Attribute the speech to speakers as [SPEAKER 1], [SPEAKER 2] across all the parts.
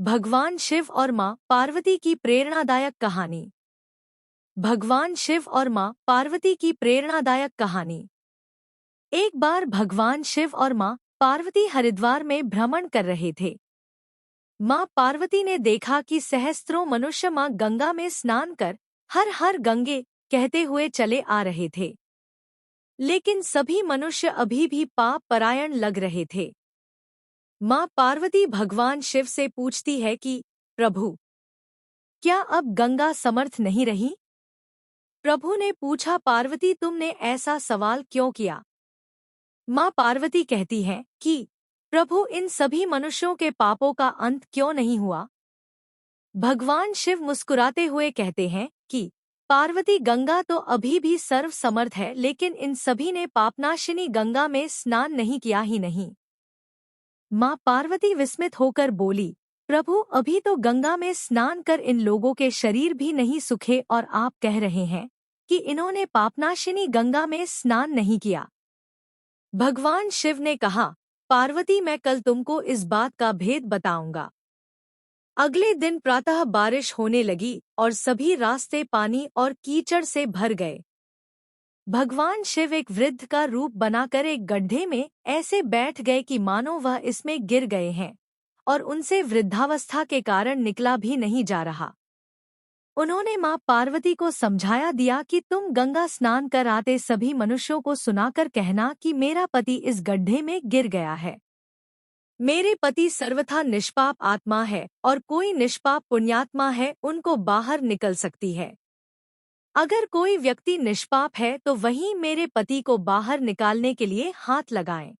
[SPEAKER 1] भगवान शिव और मां पार्वती की प्रेरणादायक कहानी। भगवान शिव और मां पार्वती की प्रेरणादायक कहानी। एक बार भगवान शिव और मां पार्वती हरिद्वार में भ्रमण कर रहे थे। मां पार्वती ने देखा कि सहस्त्रों मनुष्य मां गंगा में स्नान कर हर हर गंगे कहते हुए चले आ रहे थे। लेकिन सभी मनुष्य अभी भी पाप परायण लग रहे थे। मां पार्वती भगवान शिव से पूछती है कि प्रभु, क्या अब गंगा समर्थ नहीं रही? प्रभु ने पूछा, पार्वती, तुमने ऐसा सवाल क्यों किया? मां पार्वती कहती है कि प्रभु, इन सभी मनुष्यों के पापों का अंत क्यों नहीं हुआ? भगवान शिव मुस्कुराते हुए कहते हैं कि पार्वती, गंगा तो अभी भी सर्व समर्थ है, लेकिन इन सभी ने पापनाशिनी गंगा में स्नान नहीं किया ही नहीं। मां पार्वती विस्मित होकर बोली, प्रभु, अभी तो गंगा में स्नान कर इन लोगों के शरीर भी नहीं सूखे और आप कह रहे हैं कि इन्होंने पापनाशिनी गंगा में स्नान नहीं किया। भगवान शिव ने कहा, पार्वती, मैं कल तुमको इस बात का भेद बताऊंगा। अगले दिन प्रातः बारिश होने लगी और सभी रास्ते पानी और कीचड़ से भर गए। भगवान शिव एक वृद्ध का रूप बनाकर एक गड्ढे में ऐसे बैठ गए कि मानो वह इसमें गिर गए हैं और उनसे वृद्धावस्था के कारण निकला भी नहीं जा रहा। उन्होंने मां पार्वती को समझाया दिया कि तुम गंगा स्नान कर आते सभी मनुष्यों को सुनाकर कहना कि मेरा पति इस गड्ढे में गिर गया है। मेरे पति सर्वथा निष्पाप आत्मा है और कोई निष्पाप पुण्यात्मा है उनको बाहर निकल सकती है। अगर कोई व्यक्ति निष्पाप है तो वही मेरे पति को बाहर निकालने के लिए हाथ लगाएं।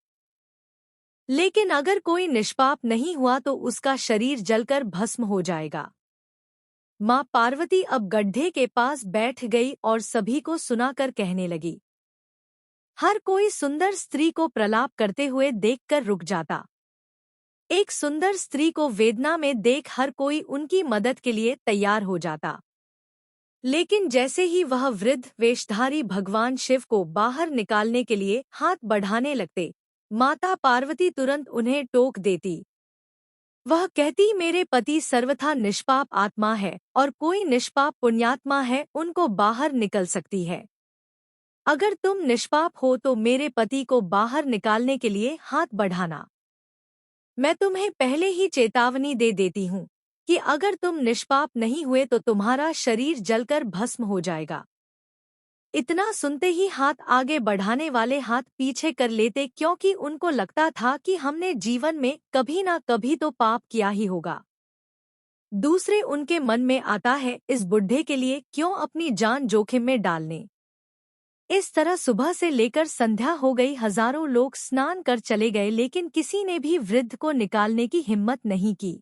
[SPEAKER 1] लेकिन अगर कोई निष्पाप नहीं हुआ तो उसका शरीर जलकर भस्म हो जाएगा। मां पार्वती अब गड्ढे के पास बैठ गई और सभी को सुनाकर कहने लगी। हर कोई सुंदर स्त्री को प्रलाप करते हुए देखकर रुक जाता। एक सुंदर स्त्री को वेदना में देख हर कोई उनकी मदद के लिए तैयार हो जाता। लेकिन जैसे ही वह वृद्ध वेशधारी भगवान शिव को बाहर निकालने के लिए हाथ बढ़ाने लगते, माता पार्वती तुरंत उन्हें टोक देती। वह कहती, मेरे पति सर्वथा निष्पाप आत्मा है और कोई निष्पाप पुण्यात्मा है उनको बाहर निकल सकती है। अगर तुम निष्पाप हो तो मेरे पति को बाहर निकालने के लिए हाथ बढ़ाना। मैं तुम्हें पहले ही चेतावनी दे देती हूँ कि अगर तुम निष्पाप नहीं हुए तो तुम्हारा शरीर जलकर भस्म हो जाएगा। इतना सुनते ही हाथ आगे बढ़ाने वाले हाथ पीछे कर लेते, क्योंकि उनको लगता था कि हमने जीवन में कभी ना कभी तो पाप किया ही होगा। दूसरे उनके मन में आता है, इस बुढ़े के लिए क्यों अपनी जान जोखिम में डालने। इस तरह सुबह से लेकर संध्या हो गई, हजारों लोग स्नान कर चले गए, लेकिन किसी ने भी वृद्ध को निकालने की हिम्मत नहीं की।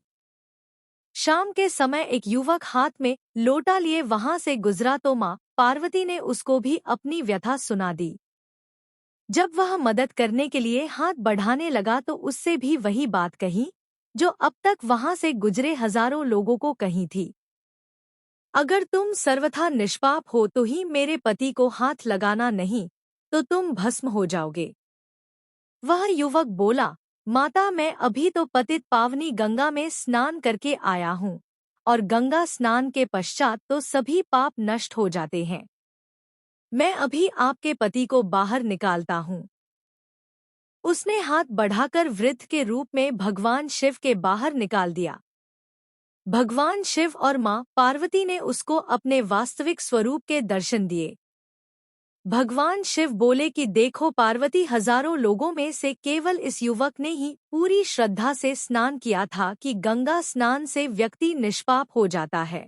[SPEAKER 1] शाम के समय एक युवक हाथ में लोटा लिए वहां से गुजरा तो मां पार्वती ने उसको भी अपनी व्यथा सुना दी। जब वह मदद करने के लिए हाथ बढ़ाने लगा तो उससे भी वही बात कही जो अब तक वहां से गुजरे हजारों लोगों को कही थी। अगर तुम सर्वथा निष्पाप हो तो ही मेरे पति को हाथ लगाना, नहीं तो तुम भस्म हो जाओगे। वह युवक बोला, माता, मैं अभी तो पतित पावनी गंगा में स्नान करके आया हूँ और गंगा स्नान के पश्चात तो सभी पाप नष्ट हो जाते हैं। मैं अभी आपके पति को बाहर निकालता हूँ। उसने हाथ बढ़ाकर वृद्ध के रूप में भगवान शिव के बाहर निकाल दिया। भगवान शिव और मां पार्वती ने उसको अपने वास्तविक स्वरूप के दर्शन दिए। भगवान शिव बोले कि देखो पार्वती, हजारों लोगों में से केवल इस युवक ने ही पूरी श्रद्धा से स्नान किया था कि गंगा स्नान से व्यक्ति निष्पाप हो जाता है।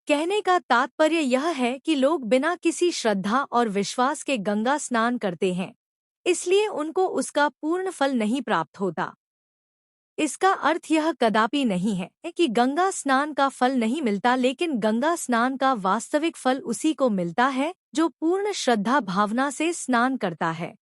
[SPEAKER 1] कहने का तात्पर्य यह है कि लोग बिना किसी श्रद्धा और विश्वास के गंगा स्नान करते हैं, इसलिए उनको उसका पूर्ण फल नहीं प्राप्त होता। इसका अर्थ यह कदापि नहीं है कि गंगा स्नान का फल नहीं मिलता, लेकिन गंगा स्नान का वास्तविक फल उसी को मिलता है जो पूर्ण श्रद्धा भावना से स्नान करता है।